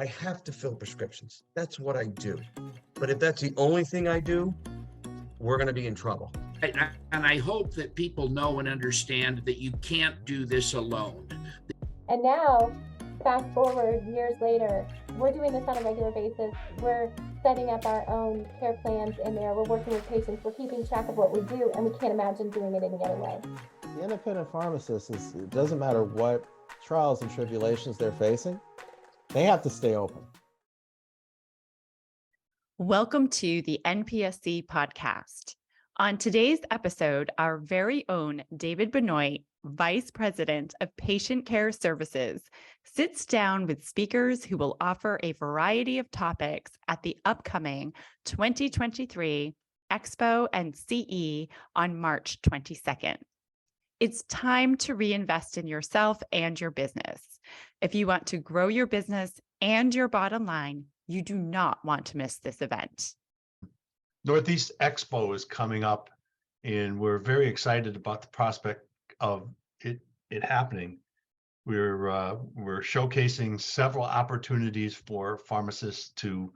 I have to fill prescriptions. That's what I do. But if that's the only thing I do, we're going to be in trouble. And I hope that people know and understand that you can't do this alone. And now, fast forward years later, we're doing this on a regular basis. We're setting up our own care plans in there. We're working with patients. We're keeping track of what we do, and we can't imagine doing it any other way. The independent pharmacist, it doesn't matter what trials and tribulations they're facing, they have to stay open. Welcome to the NPSC podcast. On today's episode, our very own David Benoit, Vice President of Patient Care Services, sits down with speakers who will offer a variety of topics at the upcoming 2023 Expo and CE on March 22nd. It's time to reinvest in yourself and your business. If you want to grow your business and your bottom line, you do not want to miss this event. Northeast Expo is coming up, and we're very excited about the prospect of it happening. We're showcasing several opportunities for pharmacists to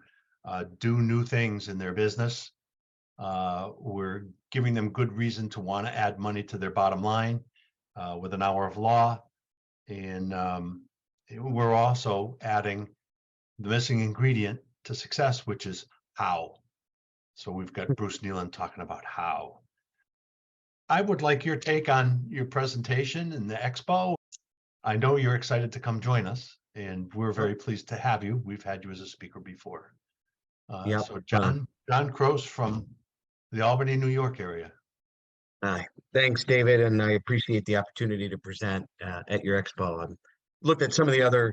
do new things in their business. We're giving them good reason to want to add money to their bottom line with an hour of law, and we're also adding the missing ingredient to success, which is how. So we've got Bruce Kneeland talking about how. I would like your take on your presentation and the Expo. I know you're excited to come join us, and we're very pleased to have you. We've had you as a speaker before. So John Croce from the Albany, New York area. Thanks, David, and I appreciate the opportunity to present at your Expo. I've looked at some of the other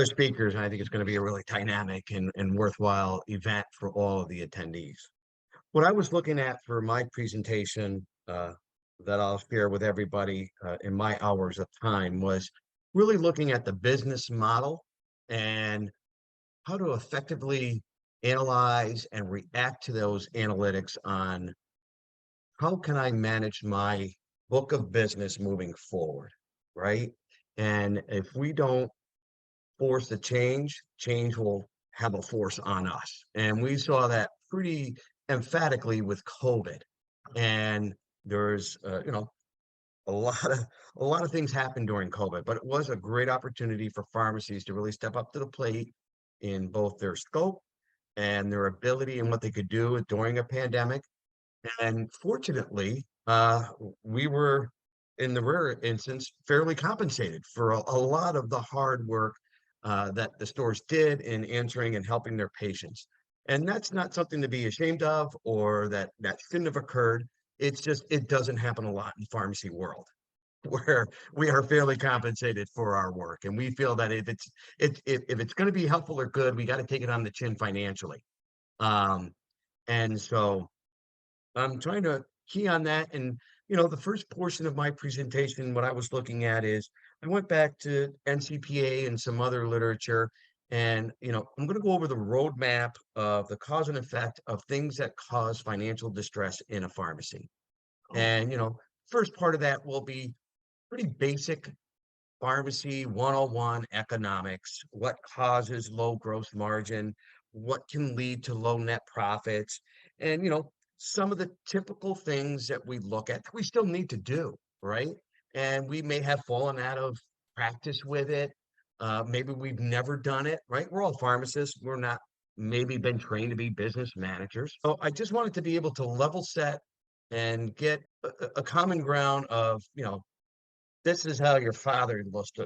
speakers, and I think it's going to be a really dynamic and worthwhile event for all of the attendees. What I was looking at for my presentation that I'll share with everybody in my hours of time was really looking at the business model and how to effectively analyze and react to those analytics on how can I manage my book of business moving forward, right? And if we don't force the change will have a force on us. And we saw that pretty emphatically with COVID. And there's, a lot of things happened during COVID, but it was a great opportunity for pharmacies to really step up to the plate in both their scope and their ability and what they could do during a pandemic. And fortunately, we were, in the rare instance, fairly compensated for a lot of the hard work that the stores did in answering and helping their patients. And that's not something to be ashamed of or that shouldn't have occurred. It's just, it doesn't happen a lot in the pharmacy world where we are fairly compensated for our work. And we feel that if it's going to be helpful or good, we got to take it on the chin financially. And so I'm trying to key on that. And, the first portion of my presentation, what I was looking at is I went back to NCPA and some other literature, and, I'm going to go over the roadmap of the cause and effect of things that cause financial distress in a pharmacy. And, first part of that will be pretty basic pharmacy 101 economics, what causes low gross margin, what can lead to low net profits, and, some of the typical things that we look at that we still need to do, right? And we may have fallen out of practice with it. Maybe we've never done it, right? We're all pharmacists. We're not maybe been trained to be business managers. So I just wanted to be able to level set and get a common ground of, this is how your father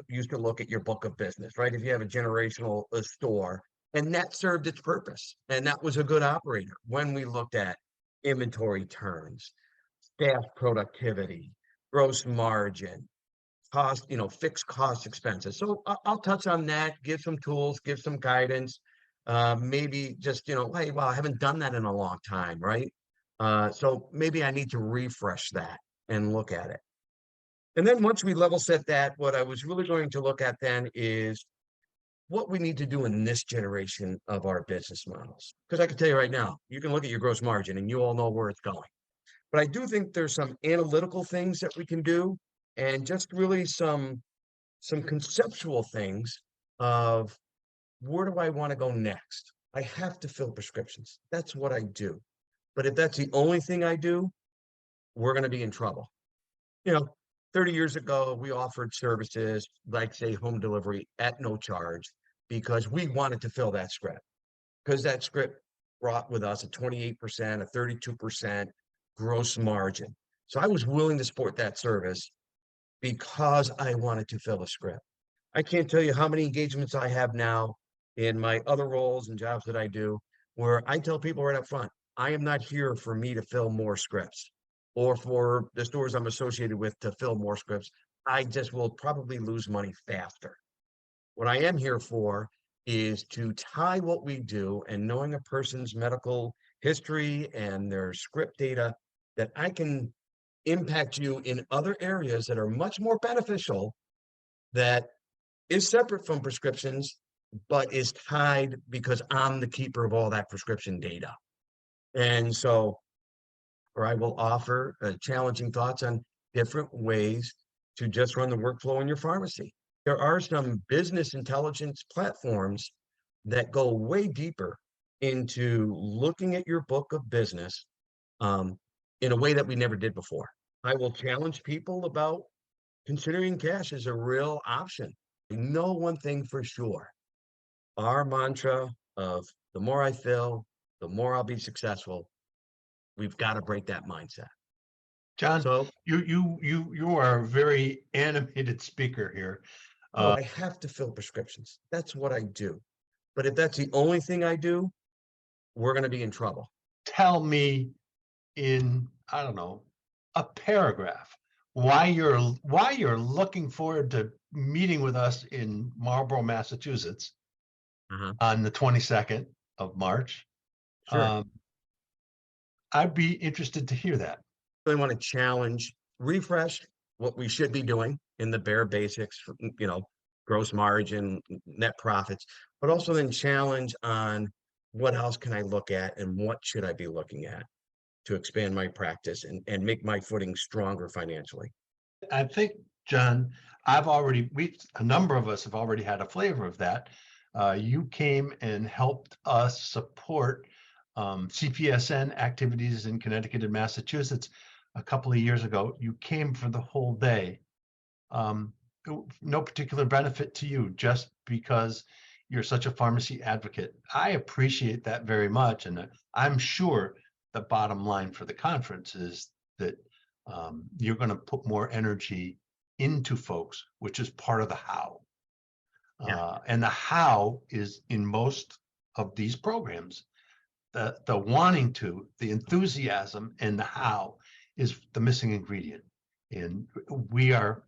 used to look at your book of business, right? If you have a generational store, and that served its purpose. And that was a good operator when we looked at inventory turns, staff productivity, gross margin, cost, fixed cost expenses. So I'll touch on that, give some tools, give some guidance, maybe just, hey, well, I haven't done that in a long time, right? So maybe I need to refresh that and look at it. And then once we level set that, what I was really going to look at then is what we need to do in this generation of our business models. Because I can tell you right now, you can look at your gross margin and you all know where it's going. But I do think there's some analytical things that we can do and just really some conceptual things of where do I want to go next? I have to fill prescriptions. That's what I do. But if that's the only thing I do, we're going to be in trouble. 30 years ago, we offered services like, say, home delivery at no charge because we wanted to fill that script. Because that script brought with us a 28%, a 32% gross margin. So I was willing to support that service because I wanted to fill a script. I can't tell you how many engagements I have now in my other roles and jobs that I do, where I tell people right up front, I am not here for me to fill more scripts or for the stores I'm associated with to fill more scripts. I just will probably lose money faster. What I am here for is to tie what we do and knowing a person's medical history and their script data, that I can impact you in other areas that are much more beneficial, that is separate from prescriptions, but is tied because I'm the keeper of all that prescription data. And so, or I will offer challenging thoughts on different ways to just run the workflow in your pharmacy. There are some business intelligence platforms that go way deeper into looking at your book of business in a way that we never did before. I will challenge people about considering cash as a real option. I know one thing for sure. Our mantra of the more I fill, the more I'll be successful. We've got to break that mindset. John, So you are a very animated speaker here. I have to fill prescriptions. That's what I do. But if that's the only thing I do, we're going to be in trouble. Tell me in, I don't know, a paragraph why you're looking forward to meeting with us in Marlborough, Massachusetts on the 22nd of March. Sure. I'd be interested to hear that. I want to challenge, refresh what we should be doing in the bare basics, gross margin, net profits, but also then challenge on what else can I look at and what should I be looking at to expand my practice and make my footing stronger financially. I think, John, a number of us have already had a flavor of that. You came and helped us support CPSN activities in Connecticut and Massachusetts a couple of years ago. You came for the whole day. No particular benefit to you, just because you're such a pharmacy advocate. I appreciate that very much. And I'm sure the bottom line for the conference is that you're going to put more energy into folks, which is part of the how. And the how is in most of these programs. The wanting to, the enthusiasm, and the how is the missing ingredient. And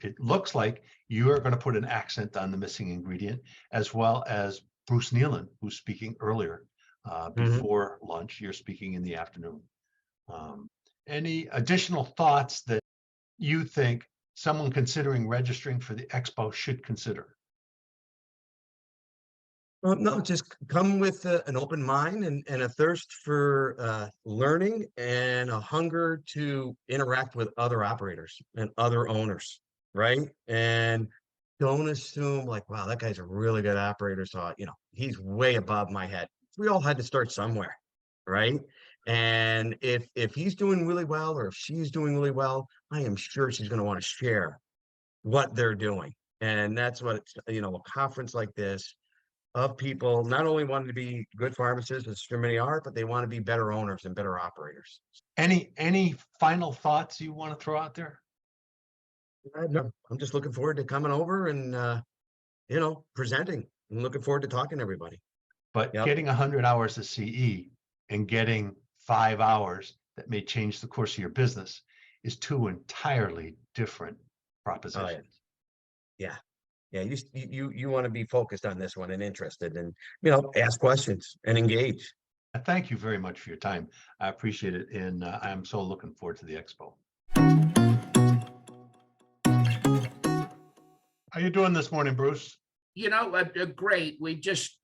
it looks like you are going to put an accent on the missing ingredient, as well as Bruce Kneeland, who's speaking earlier before lunch. You're speaking in the afternoon. Any additional thoughts that you think someone considering registering for the Expo should consider? Well, no, just come with an open mind and a thirst for learning and a hunger to interact with other operators and other owners, right? And don't assume like, wow, that guy's a really good operator, so he's way above my head. We all had to start somewhere, right? And if he's doing really well or if she's doing really well, I am sure she's going to want to share what they're doing. And that's what a conference like this, of people not only wanting to be good pharmacists, as so many are, but they want to be better owners and better operators. Any final thoughts you want to throw out there? No, I'm just looking forward to coming over and presenting. I'm looking forward to talking to everybody. But getting 100 hours of CE and getting 5 hours that may change the course of your business is two entirely different propositions. Yeah. You want to be focused on this one and interested and, ask questions and engage. Thank you very much for your time. I appreciate it. And I'm so looking forward to the Expo. How you doing this morning, Bruce? Great. We just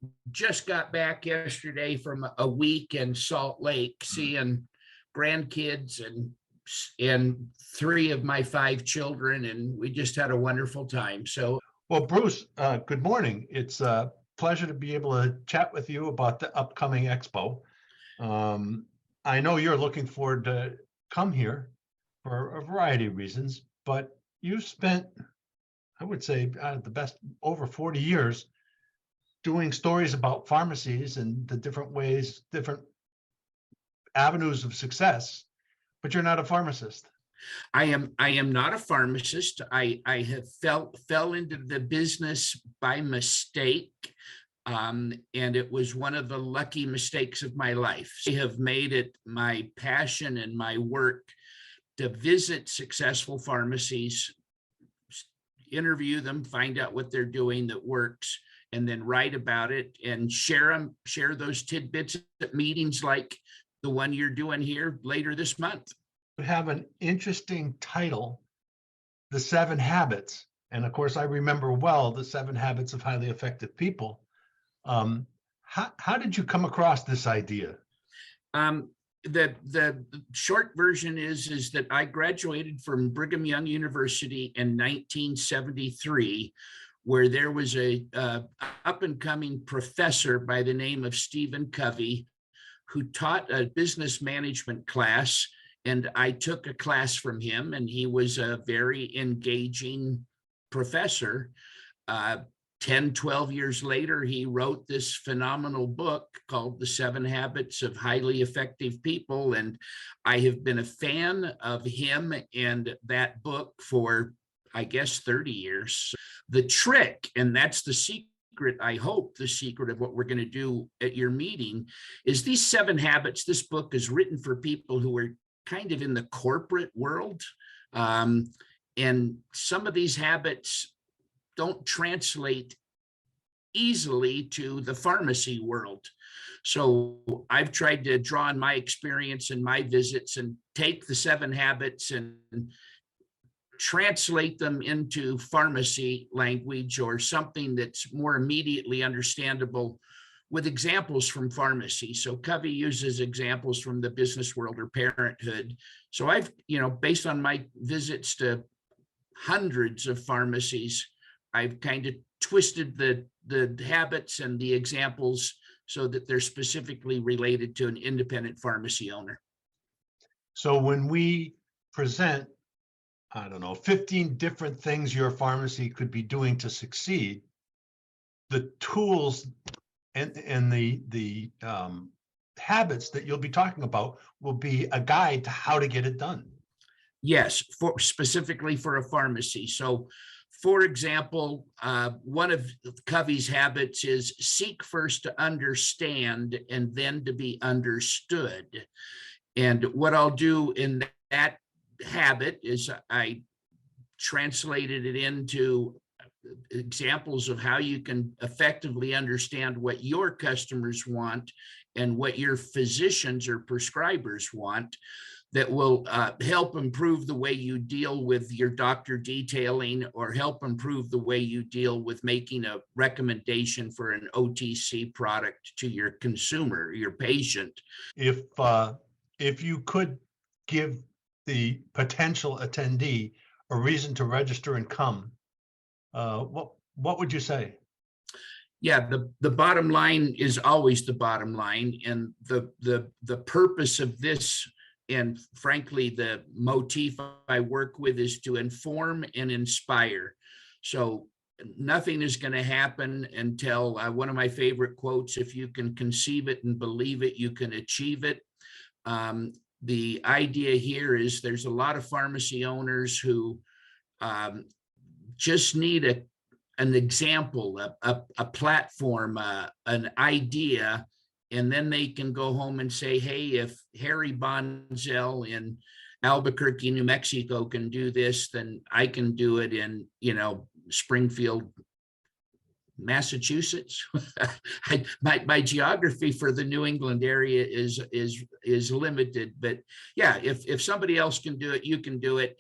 got back yesterday from a week in Salt Lake, seeing grandkids and 3 of my 5 children, and we just had a wonderful time. So, well, Bruce, good morning. It's pleasure to be able to chat with you about the upcoming Expo. I know you're looking forward to come here for a variety of reasons, but you've spent, I would say, the best over 40 years doing stories about pharmacies and the different ways, different avenues of success, but you're not a pharmacist. I am not a pharmacist. I have fell into the business by mistake. And it was one of the lucky mistakes of my life. I have made it my passion and my work to visit successful pharmacies, interview them, find out what they're doing that works, and then write about it and share those tidbits at meetings like the one you're doing here later this month. You have an interesting title, The 7 Habits. And of course, I remember well the 7 Habits of Highly Effective People. How did you come across this idea? The short version is that I graduated from Brigham Young University in 1973, where there was a up and coming professor by the name of Stephen Covey, who taught a business management class, and I took a class from him, and he was a very engaging professor. 10, 12 years later, he wrote this phenomenal book called The 7 Habits of Highly Effective People. And I have been a fan of him and that book for, I guess, 30 years. The trick, and that's the secret, I hope the secret of what we're going to do at your meeting, is these 7 habits. This book is written for people who are kind of in the corporate world. And some of these habits don't translate easily to the pharmacy world. So I've tried to draw on my experience and my visits and take the 7 habits and translate them into pharmacy language or something that's more immediately understandable with examples from pharmacy. So Covey uses examples from the business world or parenthood. So I've, based on my visits to hundreds of pharmacies, I've kind of twisted the habits and the examples so that they're specifically related to an independent pharmacy owner. So when we present, 15 different things your pharmacy could be doing to succeed, the tools and the habits that you'll be talking about will be a guide to how to get it done. Yes, specifically for a pharmacy. So, for example, one of Covey's habits is seek first to understand and then to be understood. And what I'll do in that habit is I translated it into examples of how you can effectively understand what your customers want and what your physicians or prescribers want, that will help improve the way you deal with your doctor detailing or help improve the way you deal with making a recommendation for an OTC product to your consumer, your patient. If you could give the potential attendee a reason to register and come, what would you say? Yeah, the bottom line is always the bottom line, and the purpose of this, and frankly, the motif I work with, is to inform and inspire. So nothing is going to happen until one of my favorite quotes: if you can conceive it and believe it, you can achieve it. The idea here is there's a lot of pharmacy owners who just need an example, a platform, an idea, and then they can go home and say, hey, if Harry Bonzel in Albuquerque, New Mexico can do this, then I can do it in, Springfield, Massachusetts. My geography for the New England area is limited, but yeah, if somebody else can do it, you can do it.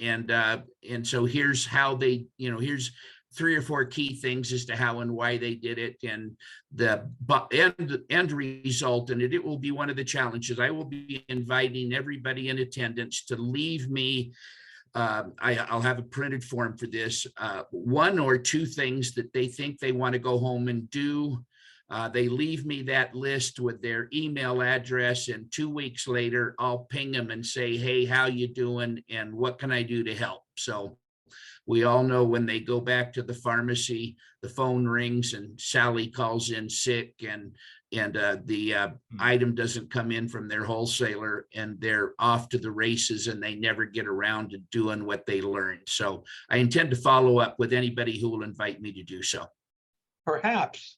And so here's how they, here's 3 or 4 key things as to how and why they did it, and the end result. And it will be one of the challenges. I will be inviting everybody in attendance to leave me I'll have a printed form for this. 1 or 2 things that they think they want to go home and do. They leave me that list with their email address, and 2 weeks later, I'll ping them and say, hey, how you doing? And what can I do to help? So we all know when they go back to the pharmacy, the phone rings and Sally calls in sick, and the item doesn't come in from their wholesaler, and they're off to the races, and they never get around to doing what they learned. So I intend to follow up with anybody who will invite me to do so. Perhaps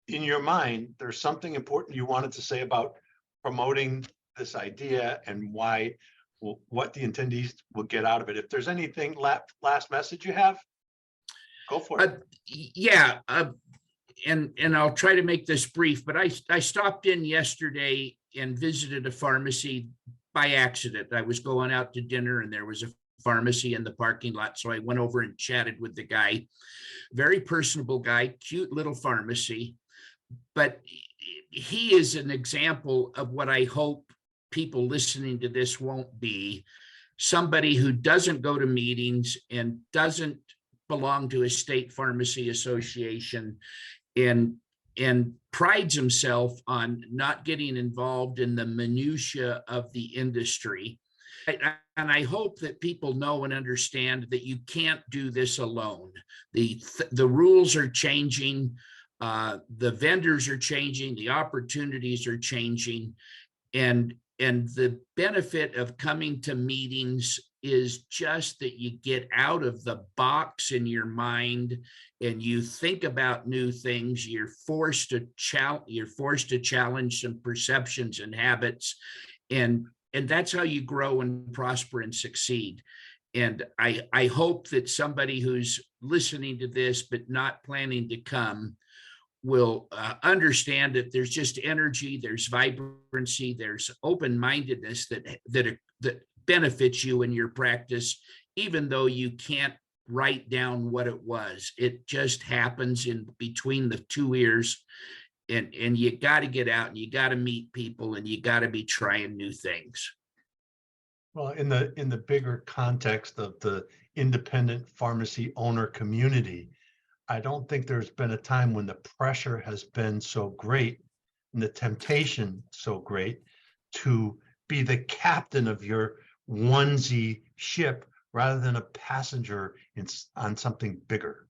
in your mind, there's something important you wanted to say about promoting this idea and why, what the attendees will get out of it. If there's anything last message you have, go for it. Yeah. And I'll try to make this brief, but I stopped in yesterday and visited a pharmacy by accident. I was going out to dinner and there was a pharmacy in the parking lot. So I went over and chatted with the guy. Very personable guy, cute little pharmacy. But he is an example of what I hope people listening to this won't be: somebody who doesn't go to meetings and doesn't belong to a state pharmacy association, and prides himself on not getting involved in the minutia of the industry. And I hope that people know and understand that you can't do this alone. The rules are changing. The vendors are changing, the opportunities are changing, and the benefit of coming to meetings is just that you get out of the box in your mind and you think about new things. You're forced to challenge some perceptions and habits, and that's how you grow and prosper and succeed. And I hope that somebody who's listening to this but not planning to come will understand that there's just energy, there's vibrancy, there's open-mindedness that benefits you in your practice, even though you can't write down what it was. It just happens in between the 2 ears, and you got to get out and you got to meet people and you got to be trying new things. Well, in the bigger context of the independent pharmacy owner community, I don't think there's been a time when the pressure has been so great and the temptation so great to be the captain of your onesie ship rather than a passenger on something bigger.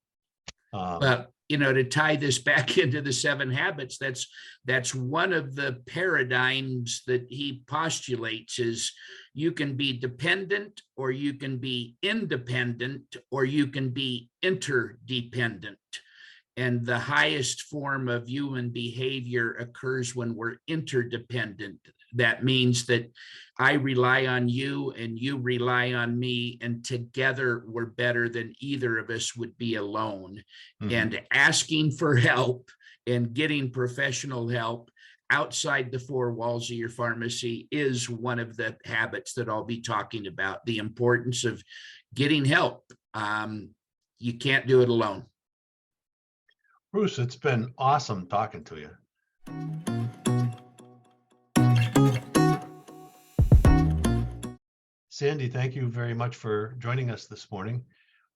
But to tie this back into the 7 habits, that's one of the paradigms that he postulates: is you can be dependent, or you can be independent, or you can be interdependent. And the highest form of human behavior occurs when we're interdependent. That means that I rely on you and you rely on me, and together we're better than either of us would be alone. Mm-hmm. And asking for help and getting professional help outside the 4 walls of your pharmacy is one of the habits that I'll be talking about. The importance of getting help. You can't do it alone. Bruce, it's been awesome talking to you. Sandie, thank you very much for joining us this morning.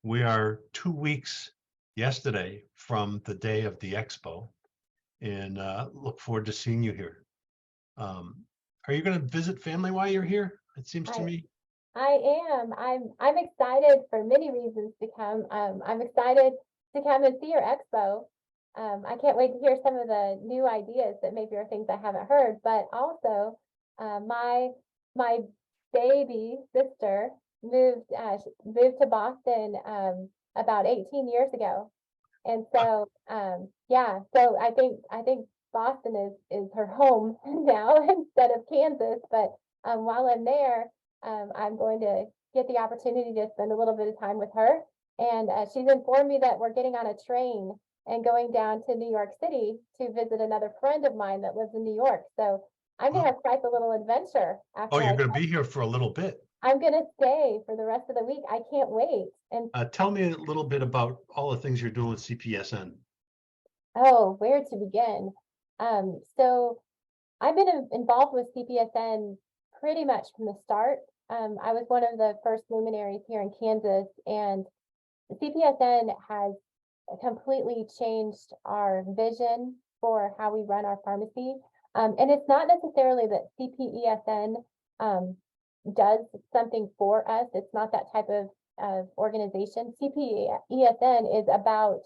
We are 2 weeks yesterday from the day of the Expo, and look forward to seeing you here. Are you going to visit family while you're here? It seems to me. I am. I'm excited for many reasons to come. I'm excited to come and see your Expo. I can't wait to hear some of the new ideas that maybe are things I haven't heard, but also my baby sister moved to Boston about 18 years ago. And so so I think Boston is her home now instead of Kansas. But while I'm there, I'm going to get the opportunity to spend a little bit of time with her. And she's informed me that we're getting on a train and going down to New York City to visit another friend of mine that lives in New York. So I'm going to have quite the little adventure. Oh, you're going to be here for a little bit. I'm going to stay for the rest of the week. I can't wait. And tell me a little bit about all the things you're doing with CPSN. Oh, where to begin? So I've been involved with CPSN pretty much from the start. I was one of the first luminaries here in Kansas, and CPSN has completely changed our vision for how we run our pharmacy. And it's not necessarily that CPESN does something for us. It's not that type of organization. CPESN is about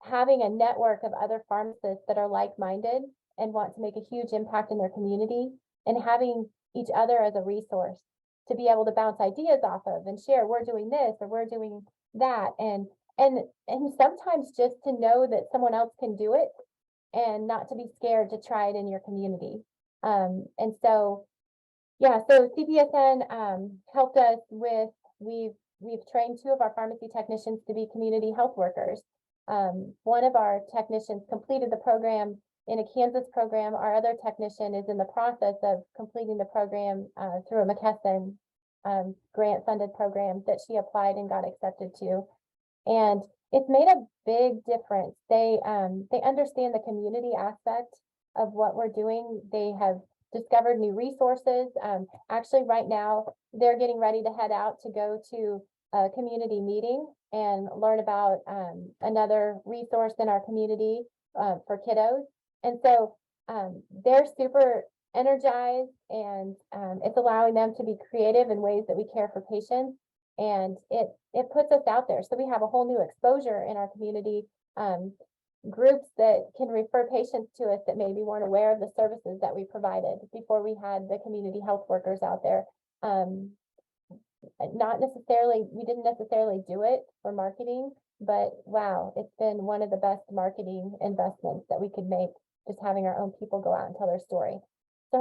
having a network of other pharmacists that are like-minded and want to make a huge impact in their community, and having each other as a resource to be able to bounce ideas off of and share, we're doing this or we're doing that. And sometimes just to know that someone else can do it and not to be scared to try it in your community. And so, yeah, so CPSN helped us with, we've trained 2 of our pharmacy technicians to be community health workers. One of our technicians completed the program in a Kansas program. Our other technician is in the process of completing the program through a McKesson grant funded program that she applied and got accepted to. And it's made a big difference. They understand the community aspect of what we're doing. They have discovered new resources. Actually, right now, they're getting ready to head out to go to a community meeting and learn about another resource in our community for kiddos. And so they're super energized, and it's allowing them to be creative in ways that we care for patients. And it puts us out there. So we have a whole new exposure in our community, groups that can refer patients to us that maybe weren't aware of the services that we provided before we had the community health workers out there. Not necessarily, we didn't necessarily do it for marketing, but wow, it's been one of the best marketing investments that we could make, just having our own people go out and tell their story. So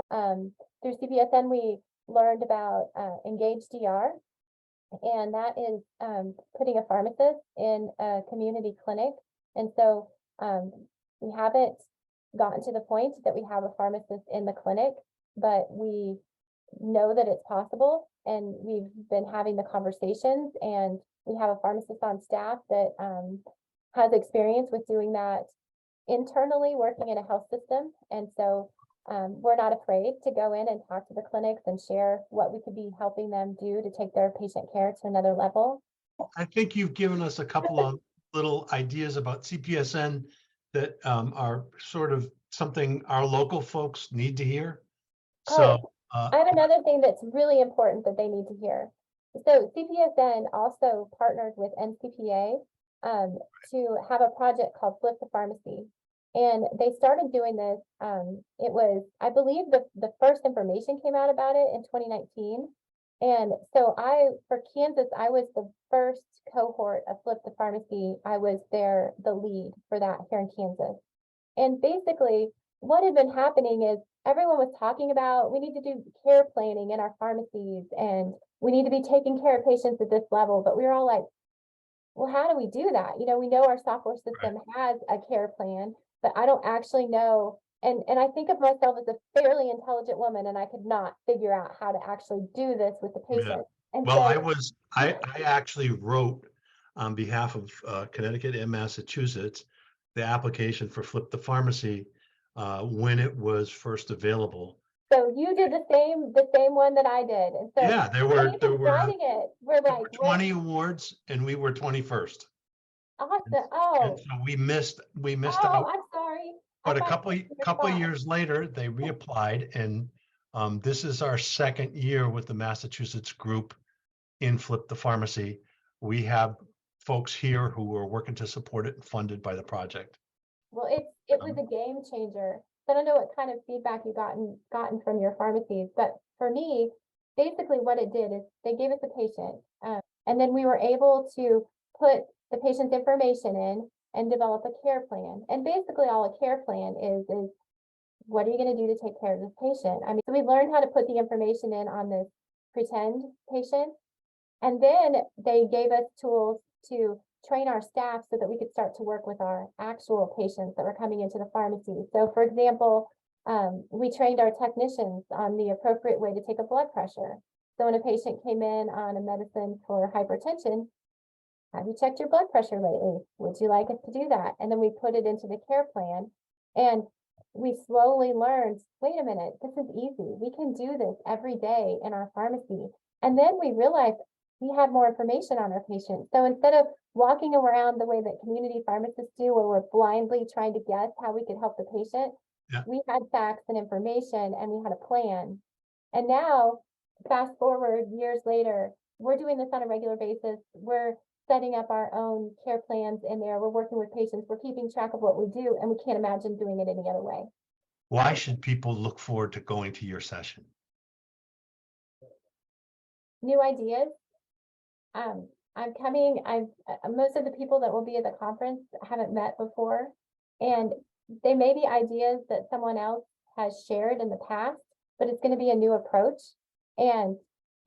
through CPSN, we learned about Engage DR, and that is putting a pharmacist in a community clinic. And so we haven't gotten to the point that we have a pharmacist in the clinic, but we know that it's possible, and we've been having the conversations, and we have a pharmacist on staff that has experience with doing that internally, working in a health system. And so we're not afraid to go in and talk to the clinics and share what we could be helping them do to take their patient care to another level. I think you've given us a couple of little ideas about CPSN that are sort of something our local folks need to hear. So I have another thing that's really important that they need to hear. So CPSN also partnered with NCPA to have a project called Flip the Pharmacy. And they started doing this. It was, I believe the first information came out about it in 2019. And so for Kansas, I was the first cohort of Flip the Pharmacy. I was the lead for that here in Kansas. And basically what had been happening is everyone was talking about, we need to do care planning in our pharmacies, and we need to be taking care of patients at this level. But we were all like, well, how do we do that? You know, we know our software system has a care plan, but I don't actually know. And I think of myself as a fairly intelligent woman, and I could not figure out how to actually do this with the patient. And well, so, I actually wrote on behalf of Connecticut and Massachusetts the application for Flip the Pharmacy when it was first available. So you did the same one that I did. And so yeah, there were writing it. We're like 20 awards, and we were 21st. Awesome. And so we missed out. I'm sorry. But a couple of years later, they reapplied, and this is our second year with the Massachusetts group in Flip the Pharmacy. We have folks here who are working to support it and funded by the project. Well, it was a game changer. I don't know what kind of feedback you gotten from your pharmacies, but for me, basically what it did is they gave us a patient, and then we were able to put the patient's information in and develop a care plan. And basically all a care plan is what are you going to do to take care of this patient? I mean, so we learned how to put the information in on this pretend patient. And then they gave us tools to train our staff so that we could start to work with our actual patients that were coming into the pharmacy. So for example, we trained our technicians on the appropriate way to take a blood pressure. So when a patient came in on a medicine for hypertension, have you checked your blood pressure lately? Would you like us to do that? And then we put it into the care plan. And we slowly learned, wait a minute, this is easy. We can do this every day in our pharmacy. And then we realized we had more information on our patients. So instead of walking around the way that community pharmacists do, where we're blindly trying to guess how we could help the patient, Yeah. we had facts and information and we had a plan. And now, fast forward years later, we're doing this on a regular basis. We're setting up our own care plans in there. We're working with patients. We're keeping track of what we do, and we can't imagine doing it any other way. Why should people look forward to going to your session? New ideas. I'm coming. Most of the people that will be at the conference haven't met before, and they may be ideas that someone else has shared in the past, but it's going to be a new approach. And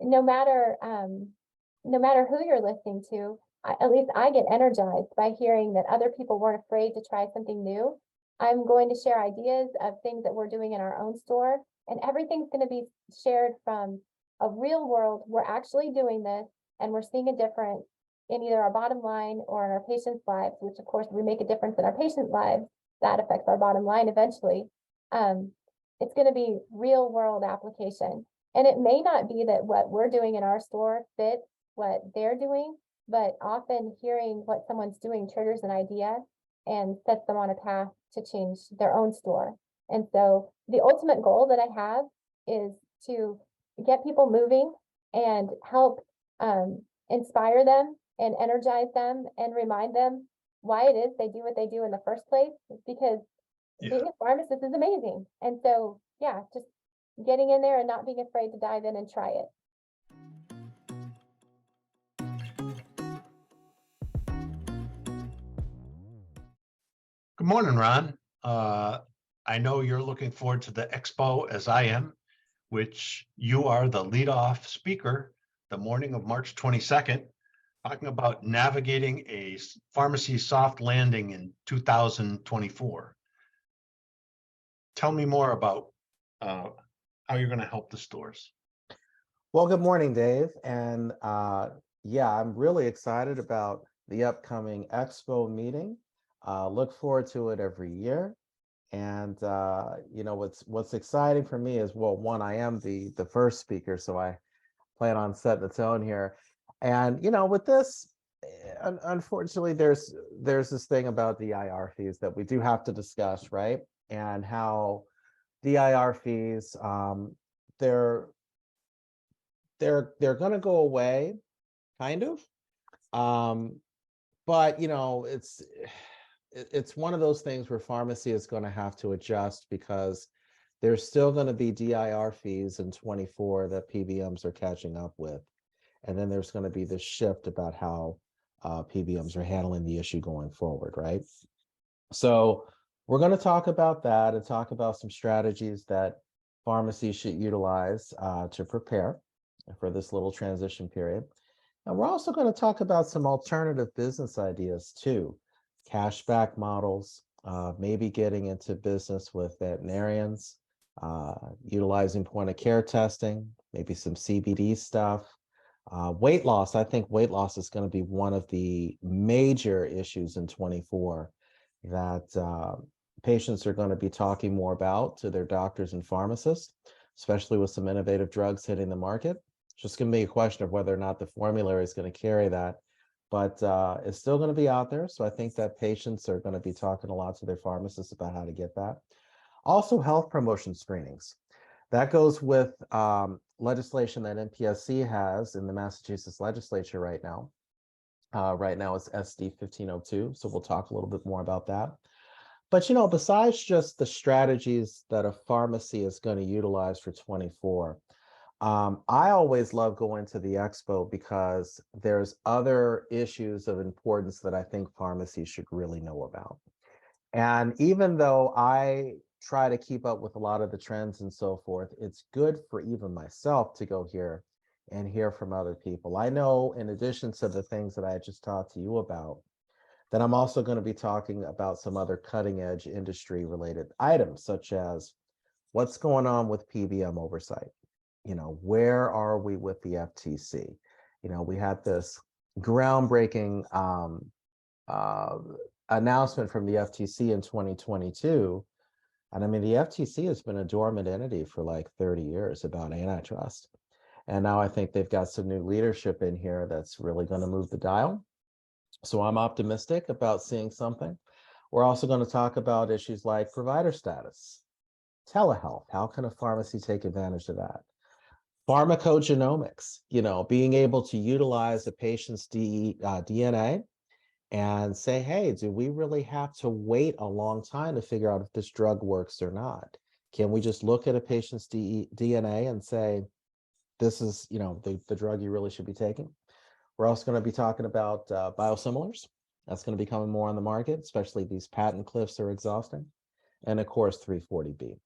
no matter who you're listening to, at least I get energized by hearing that other people weren't afraid to try something new. I'm going to share ideas of things that we're doing in our own store, and everything's going to be shared from a real world. We're actually doing this, and we're seeing a difference in either our bottom line or in our patients' lives, which of course, we make a difference in our patients' lives, that affects our bottom line eventually. It's going to be real world application. And it may not be that what we're doing in our store fits what they're doing, but often hearing what someone's doing triggers an idea and sets them on a path to change their own store. And so the ultimate goal that I have is to get people moving and help inspire them and energize them and remind them why it is they do what they do in the first place, because being a pharmacist is amazing. And so, yeah, just getting in there and not being afraid to dive in and try it. Good morning, Ron. I know you're looking forward to the Expo as I am, which you are the leadoff speaker the morning of March 22nd, talking about navigating a pharmacy soft landing in 2024. Tell me more about how you're going to help the stores. Well, good morning, Dave. And yeah, I'm really excited about the upcoming Expo meeting. Look forward to it every year. And you know, what's exciting for me is, well, one, I am the first speaker, so I plan on setting the tone here. And you know, with this, unfortunately, there's this thing about DIR fees that we do have to discuss, right? And how DIR fees, they're going to go away, kind of. But you know, it's one of those things where pharmacy is going to have to adjust, because there's still going to be DIR fees in 24 that PBMs are catching up with. And then there's going to be this shift about how PBMs are handling the issue going forward, right? So we're going to talk about that and talk about some strategies that pharmacies should utilize to prepare for this little transition period. And we're also going to talk about some alternative business ideas too. Cashback models, maybe getting into business with veterinarians, utilizing point of care testing, maybe some CBD stuff. Weight loss, I think weight loss is going to be one of the major issues in 24 that patients are going to be talking more about to their doctors and pharmacists, especially with some innovative drugs hitting the market. It's just going to be a question of whether or not the formulary is going to carry that. But it's still going to be out there. So I think that patients are going to be talking a lot to their pharmacists about how to get that. Also, health promotion screenings. That goes with legislation that NPSC has in the Massachusetts legislature right now. Right now it's SD 1502. So we'll talk a little bit more about that. But, you know, besides just the strategies that a pharmacy is going to utilize for 24, I always love going to the Expo because there's other issues of importance that I think pharmacies should really know about. And even though I try to keep up with a lot of the trends and so forth, it's good for even myself to go here and hear from other people. I know, in addition to the things that I just talked to you about, that I'm also going to be talking about some other cutting edge industry related items, such as what's going on with PBM oversight. You know, where are we with the FTC? You know, we had this groundbreaking announcement from the FTC in 2022 And I mean, the FTC has been a dormant entity for like 30 years about antitrust. And now I think they've got some new leadership in here that's really going to move the dial. So I'm optimistic about seeing something. We're also going to talk about issues like provider status, telehealth. How can a pharmacy take advantage of that? Pharmacogenomics, being able to utilize a patient's DNA and say, hey, do we really have to wait a long time to figure out if this drug works or not? Can we just look at a patient's DNA and say, this is, the drug you really should be taking? We're also going to be talking about biosimilars. That's going to be coming more on the market, especially these patent cliffs are exhausting. And of course, 340B.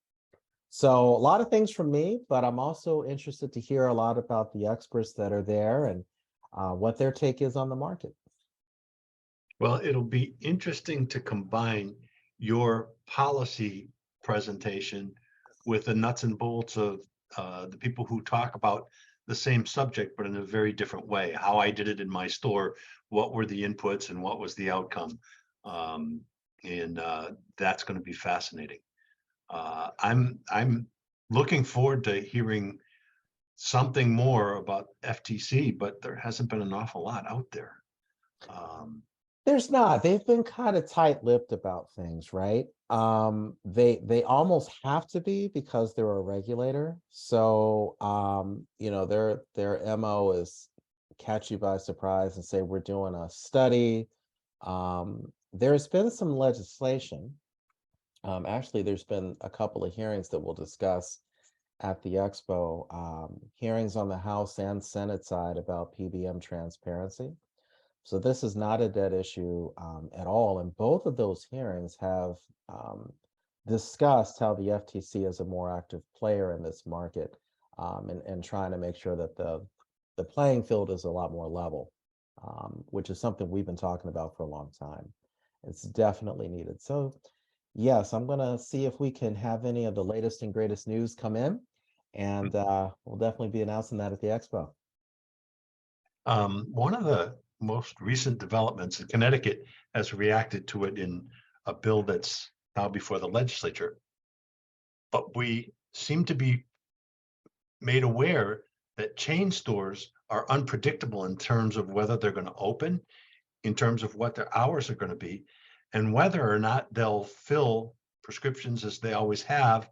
So a lot of things from me, but I'm also interested to hear a lot about the experts that are there and what their take is on the market. Well, it'll be interesting to combine your policy presentation with the nuts and bolts of the people who talk about the same subject, but in a very different way. How I did it in my store, what were the inputs and what was the outcome? And that's going to be fascinating. I'm looking forward to hearing something more about FTC, but there hasn't been an awful lot out there. There's not. They've been kind of tight-lipped about things, right? They almost have to be because they're a regulator. So their MO is catch you by surprise and say we're doing a study. There's been some legislation. Actually, there's been a couple of hearings that we'll discuss at the Expo, hearings on the House and Senate side about PBM transparency. So this is not a dead issue at all. And both of those hearings have discussed how the FTC is a more active player in this market and trying to make sure that the playing field is a lot more level, which is something we've been talking about for a long time. It's definitely needed. So yes, I'm going to see if we can have any of the latest and greatest news come in. And we'll definitely be announcing that at the Expo. One of the most recent developments in Connecticut has reacted to it in a bill that's now before the legislature. But we seem to be made aware that chain stores are unpredictable in terms of whether they're going to open, in terms of what their hours are going to be, and whether or not they'll fill prescriptions as they always have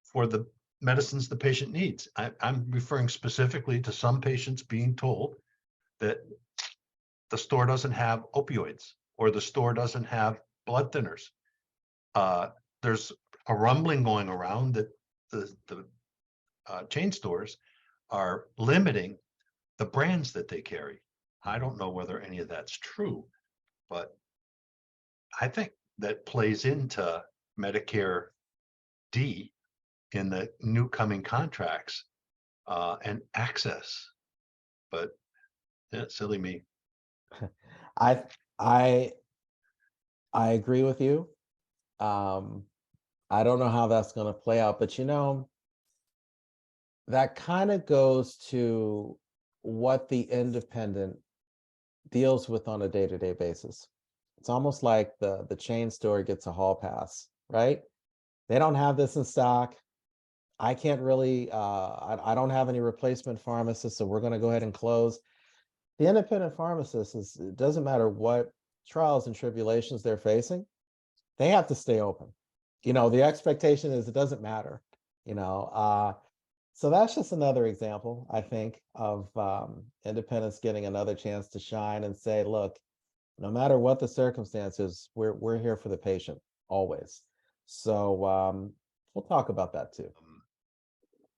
for the medicines the patient needs. I'm referring specifically to some patients being told that the store doesn't have opioids or the store doesn't have blood thinners. There's a rumbling going around that the chain stores are limiting the brands that they carry. I don't know whether any of that's true, but I think that plays into Medicare D in the new coming contracts and access. But yeah, silly me. I agree with you. I don't know how that's going to play out, but that kind of goes to what the independent deals with on a day-to-day basis. It's almost like the chain store gets a hall pass, right? They don't have this in stock. I can't really, I don't have any replacement pharmacists, so we're going to go ahead and close. The independent pharmacist it doesn't matter what trials and tribulations they're facing, they have to stay open. The expectation is it doesn't matter, so that's just another example, I think, of independents getting another chance to shine and say, look, no matter what the circumstances, we're here for the patient always. So we'll talk about that too.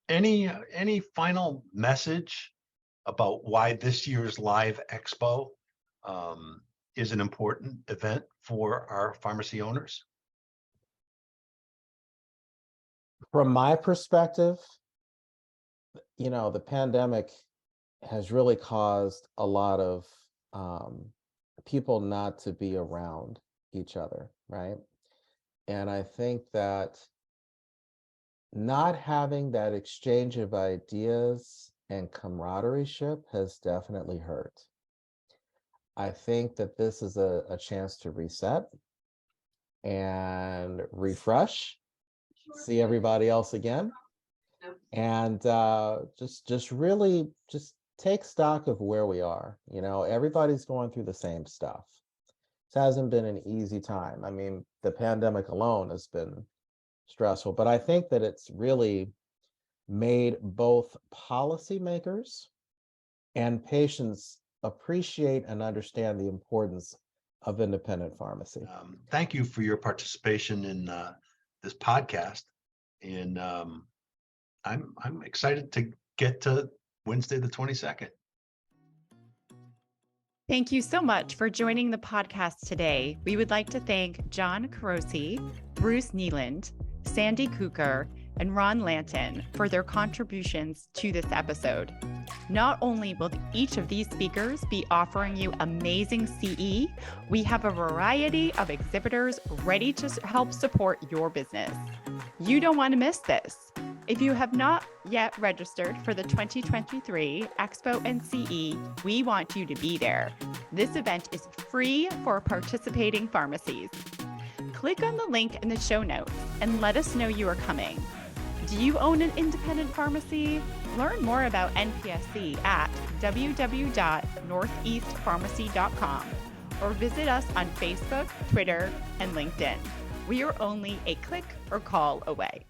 Any final message about why this year's Live Expo is an important event for our pharmacy owners? From my perspective, the pandemic has really caused a lot of people not to be around each other, right? And I think that not having that exchange of ideas and camaraderie has definitely hurt. I think that this is a chance to reset and refresh see everybody else again. And just really just take stock of where we are. You know, everybody's going through the same stuff. It hasn't been an easy time. I mean, the pandemic alone has been stressful, but I think that it's really made both policymakers and patients appreciate and understand the importance of independent pharmacy. Thank you for your participation in this podcast, and I'm excited to get to Wednesday the 22nd. Thank you so much for joining the podcast today. We would like to thank John Croce, Bruce Kneeland, Sandie Keuker, and Ron Lanton for their contributions to this episode. Not only will each of these speakers be offering you amazing CE, we have a variety of exhibitors ready to help support your business. You don't want to miss this. If you have not yet registered for the 2023 Expo and CE, we want you to be there. This event is free for participating pharmacies. Click on the link in the show notes and let us know you are coming. Do you own an independent pharmacy? Learn more about NPSC at www.northeastpharmacy.com or visit us on Facebook, Twitter, and LinkedIn. We are only a click or call away.